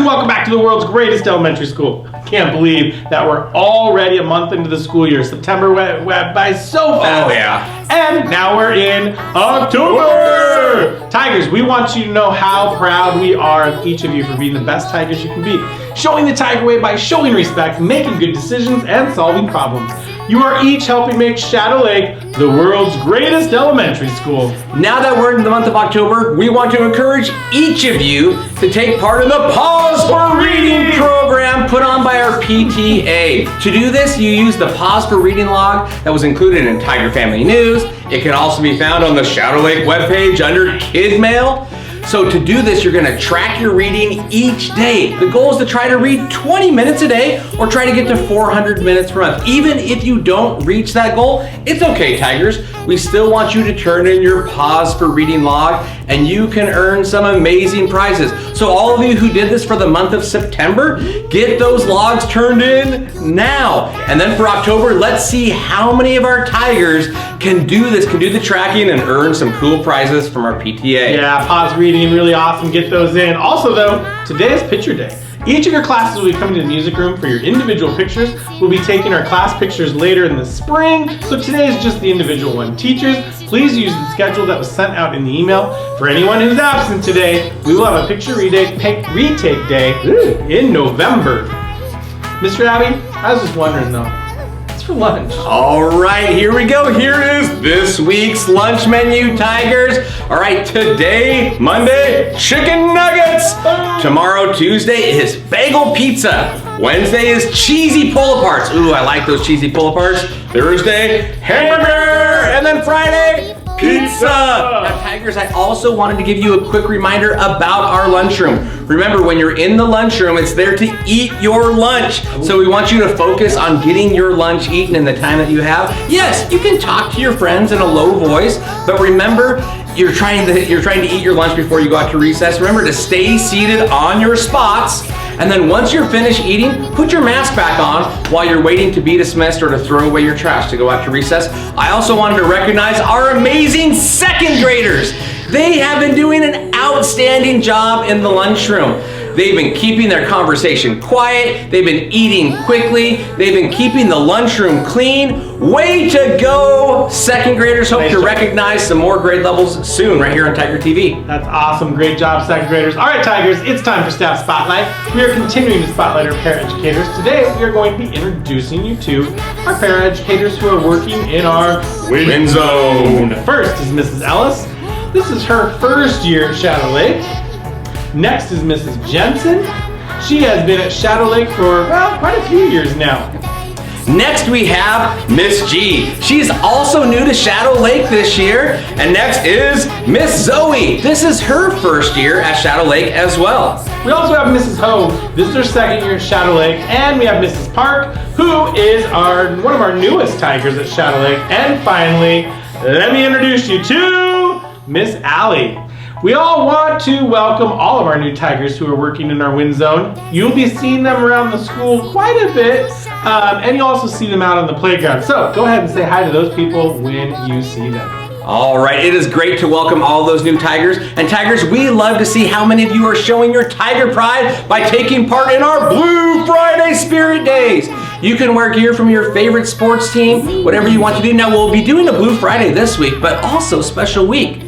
welcome back to the world's greatest elementary school. I can't believe that we're already a month into the school year. September went by so fast. Oh, yeah. And now we're in October! Tigers, we want you to know how proud we are of each of you for being the best Tigers you can be. Showing the Tiger way by showing respect, making good decisions, and solving problems. You are each helping make Shadow Lake the world's greatest elementary school. Now that we're in the month of October, we want to encourage each of you to take part in the Pause for Reading program put on by our PTA. To do this, you use the Pause for Reading log that was included in Tiger Family News. It can also be found on the Shadow Lake webpage under Kid Mail. So to do this, you're gonna track your reading each day. The goal is to try to read 20 minutes a day or try to get to 400 minutes per month. Even if you don't reach that goal, it's okay, Tigers. We still want you to turn in your Pause for Reading log and you can earn some amazing prizes. So all of you who did this for the month of September, get those logs turned in now. And then for October, let's see how many of our Tigers can do this, can do the tracking and earn some cool prizes from our PTA. Yeah, Pause Reading, really awesome. Get those in. Also though, today is picture day. Each of your classes will be coming to the music room for your individual pictures. We'll be taking our class pictures later in the spring, so today is just the individual one. Teachers, please use the schedule that was sent out in the email. For anyone who's absent today, we will have a picture retake day in November. Mr. Abby, I was just wondering though, it's for lunch. All right, here we go. Here is this week's lunch menu, Tigers. All right, today, Monday, chicken nuggets. Tomorrow, Tuesday, is bagel pizza. Wednesday is cheesy pull-aparts. Ooh, I like those cheesy pull-aparts. Thursday, hamburger. And then Friday, pizza. Now, Tigers, I also wanted to give you a quick reminder about our lunchroom. Remember, when you're in the lunchroom, it's there to eat your lunch. So we want you to focus on getting your lunch eaten in the time that you have. Yes, you can talk to your friends in a low voice, but remember, you're trying to eat your lunch before you go out to recess. Remember to stay seated on your spots. And then once you're finished eating, put your mask back on while you're waiting to be dismissed or to throw away your trash to go out to recess. I also wanted to recognize our amazing second graders. They have been doing an outstanding job in the lunchroom. They've been keeping their conversation quiet. They've been eating quickly. They've been keeping the lunchroom clean. Way to go, second graders. Hope to recognize some more grade levels soon right here on Tiger TV. That's awesome. Great job, second graders. All right, Tigers, it's time for Staff Spotlight. We are continuing to spotlight our paraeducators. Today, we are going to be introducing you to our paraeducators who are working in our Win Zone. First is Mrs. Ellis. This is her first year at Shadow Lake. Next is Mrs. Jensen. She has been at Shadow Lake for, well, quite a few years now. Next we have Miss G. She's also new to Shadow Lake this year. And next is Miss Zoe. This is her first year at Shadow Lake as well. We also have Mrs. Ho. This is her second year at Shadow Lake. And we have Mrs. Park, who is one of our newest Tigers at Shadow Lake. And finally, let me introduce you to Miss Allie. We all want to welcome all of our new Tigers who are working in our Win Zone. You'll be seeing them around the school quite a bit, and you'll also see them out on the playground. So go ahead and say hi to those people when you see them. All right, it is great to welcome all those new Tigers. And Tigers, we love to see how many of you are showing your Tiger pride by taking part in our Blue Friday Spirit Days. You can wear gear from your favorite sports team, whatever you want to do. Now, we'll be doing a Blue Friday this week, but also special week.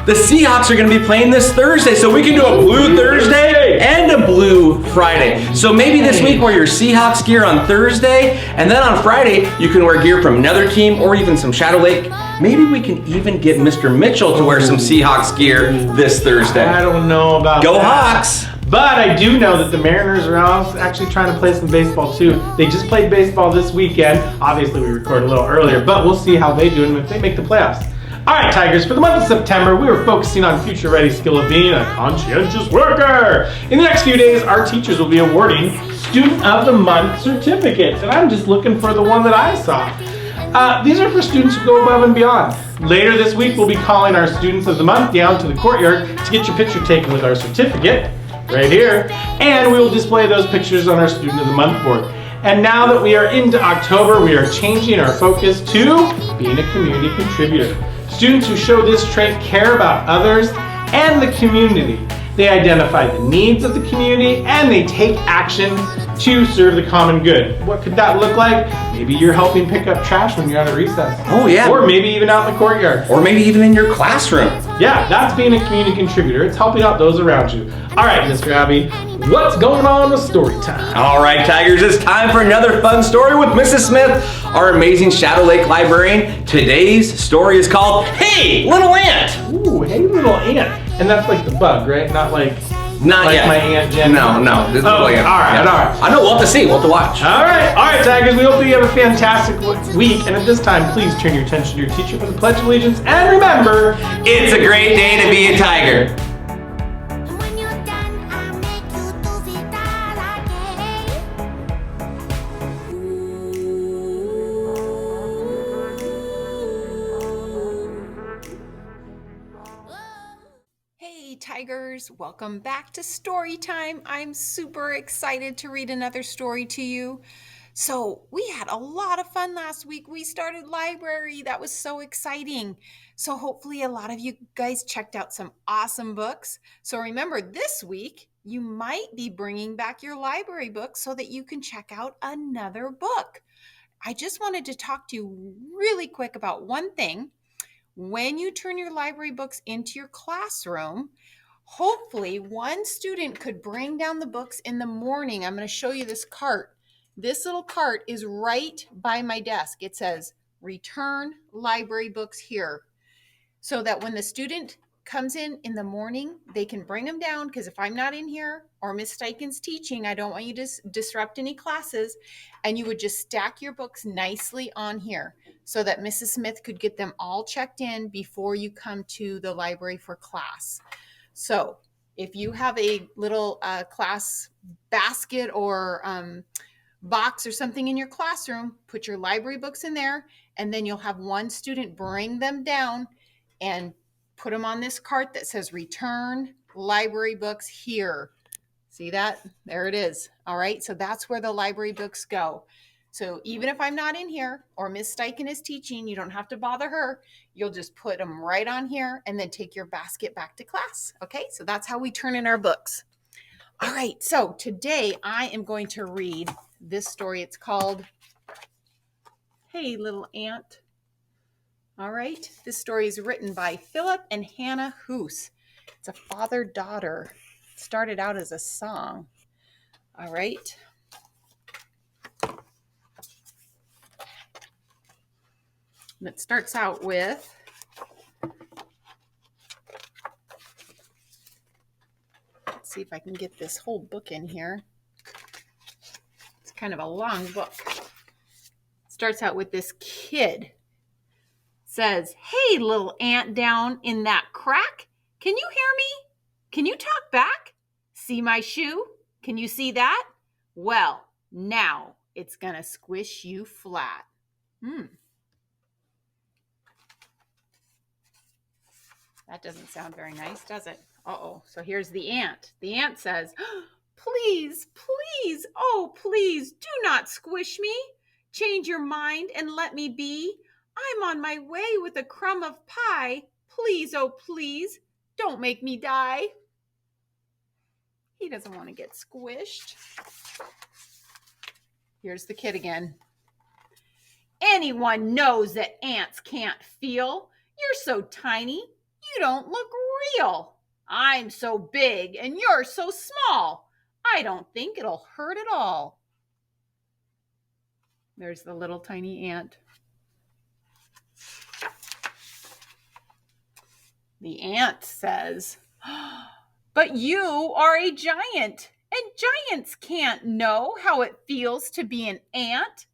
The Seahawks are going to be playing this Thursday, so we can do a Blue Thursday and a Blue Friday. So maybe this week wear your Seahawks gear on Thursday, and then on Friday you can wear gear from another team or even some Shadow Lake. Maybe we can even get Mr. Mitchell to wear some Seahawks gear this Thursday. I don't know about Go that. Hawks! But I do know that the Mariners are actually trying to play some baseball too. They just played baseball this weekend. Obviously we recorded a little earlier, but we'll see how they do and if they make the playoffs. All right, Tigers, for the month of September, we were focusing on future-ready skill of being a conscientious worker. In the next few days, our teachers will be awarding Student of the Month certificates, and I'm just looking for the one that I saw. These are for students who go above and beyond. Later this week, we'll be calling our Students of the Month down to the courtyard to get your picture taken with our certificate, right here, and we will display those pictures on our Student of the Month board. And now that we are into October, we are changing our focus to being a community contributor. Students who show this trait care about others and the community. They identify the needs of the community and they take action to serve the common good. What could that look like? Maybe you're helping pick up trash when you're out at recess. Oh, yeah. Or maybe even out in the courtyard. Or maybe even in your classroom. Yeah, that's being a community contributor. It's helping out those around you. All right, Mr. Abby, what's going on with story time? All right, Tigers, it's time for another fun story with Mrs. Smith, our amazing Shadow Lake librarian. Today's story is called Hey, Little Ant. Ooh, hey, little ant. And that's like the bug, right? Not like Not yet. my Aunt Jen. No. This is all right. I know, we'll have to see. We'll have to watch. All right, Tigers. We hope that you have a fantastic week. And at this time, please turn your attention to your teacher for the Pledge of Allegiance. And remember, It's a great day to be a Tiger. When you're done, I'll make you do it all again. Hey Tigers, welcome back to Story Time. I'm super excited to read another story to you. So we had a lot of fun last week. We started library. That was so exciting. So hopefully a lot of you guys checked out some awesome books. So remember, this week you might be bringing back your library book so that you can check out another book. I just wanted to talk to you really quick about one thing. When you turn your library books into your classroom, hopefully one student could bring down the books in the morning. I'm going to show you this cart. This little cart is right by my desk. It says, return library books here. So that when the student comes in the morning, they can bring them down, because if I'm not in here or Miss Steichen's teaching, I don't want you to disrupt any classes, and you would just stack your books nicely on here so that Mrs. Smith could get them all checked in before you come to the library for class. So if you have a little class basket or box or something in your classroom, put your library books in there, and then you'll have one student bring them down and put them on this cart that says return library books here. See that? There it is. All right. So that's where the library books go. So even if I'm not in here or Miss Steichen is teaching, you don't have to bother her. You'll just put them right on here and then take your basket back to class. Okay. So that's how we turn in our books. All right. So today I am going to read this story. It's called Hey, Little Ant. All right. This story is written by Philip and Hannah Hoos. It's a father-daughter. It started out as a song. All right. And it starts out with, let's see if I can get this whole book in here. It's kind of a long book. It starts out with this kid. Says, hey, little ant down in that crack. Can you hear me? Can you talk back? See my shoe? Can you see that? Well, now it's gonna squish you flat. That doesn't sound very nice, does it? Uh-oh. So here's the ant. The ant says, please, please, oh, please, do not squish me. Change your mind and let me be. I'm on my way with a crumb of pie. Please, oh, please, don't make me die. He doesn't want to get squished. Here's the kid again. Anyone knows that ants can't feel. You're so tiny, you don't look real. I'm so big and you're so small. I don't think it'll hurt at all. There's the little tiny ant. The ant says, but you are a giant, and giants can't know how it feels to be an ant.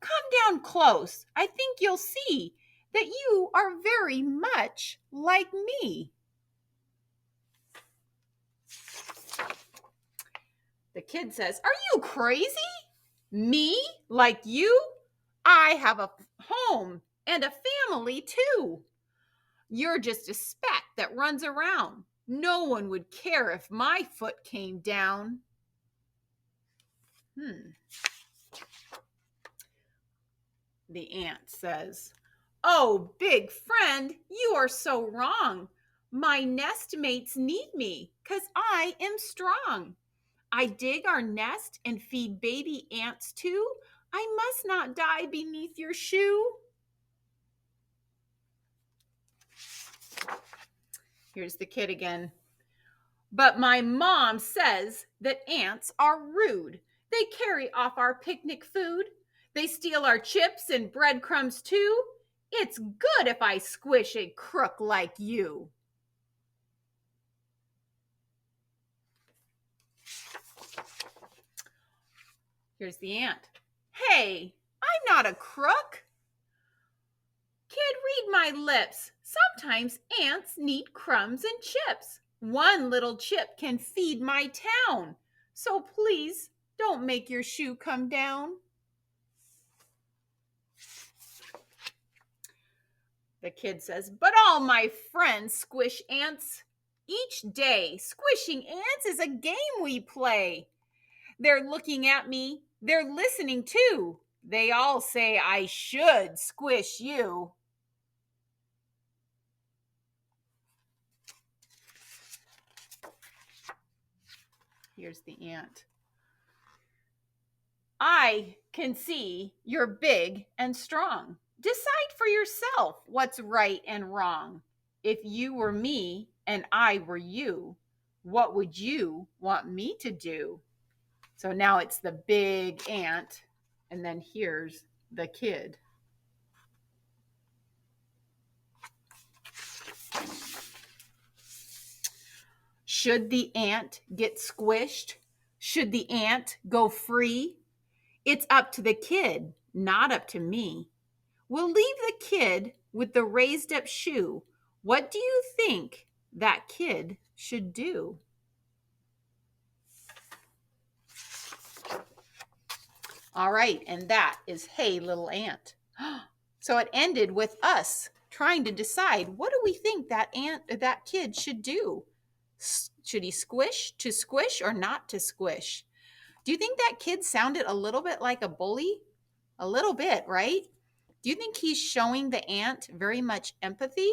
Come down close. I think you'll see that you are very much like me. The kid says, are you crazy? Me? Like you? I have a home and a family too. You're just a speck that runs around. No one would care if my foot came down. The ant says, oh, big friend, you are so wrong. My nestmates need me 'cause I am strong. I dig our nest and feed baby ants too. I must not die beneath your shoe. Here's the kid again. But my mom says that ants are rude. They carry off our picnic food. They steal our chips and breadcrumbs too. It's good if I squish a crook like you. Here's the ant. Hey, I'm not a crook. Kid, read my lips. Sometimes ants need crumbs and chips. One little chip can feed my town. So please don't make your shoe come down. The kid says, but all my friends squish ants each day. Squishing ants is a game we play. They're looking at me. They're listening too. They all say I should squish you. Here's the ant. I can see you're big and strong. Decide for yourself what's right and wrong. If you were me and I were you, what would you want me to do? So now it's the big ant, and then here's the kid. Should the ant get squished? Should the ant go free? It's up to the kid, not up to me. We'll leave the kid with the raised up shoe. What do you think that kid should do? All right, and that is Hey Little Ant. So it ended with us trying to decide, what do we think that kid should do? Should he squish or not to squish? Do you think that kid sounded a little bit like a bully? A little bit, right? Do you think he's showing the ant very much empathy?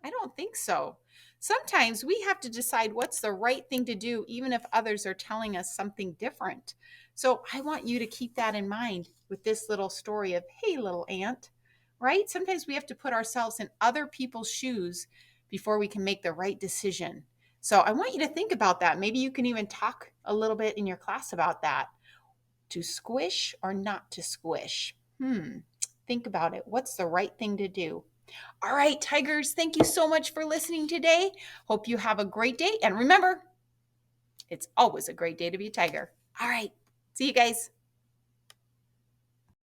I don't think so. Sometimes we have to decide what's the right thing to do, even if others are telling us something different. So I want you to keep that in mind with this little story of Hey Little Ant, right? Sometimes we have to put ourselves in other people's shoes before we can make the right decision. So I want you to think about that. Maybe you can even talk a little bit in your class about that. To squish or not to squish? Think about it. What's the right thing to do? All right, Tigers, thank you so much for listening today. Hope you have a great day. And remember, it's always a great day to be a tiger. All right, see you guys.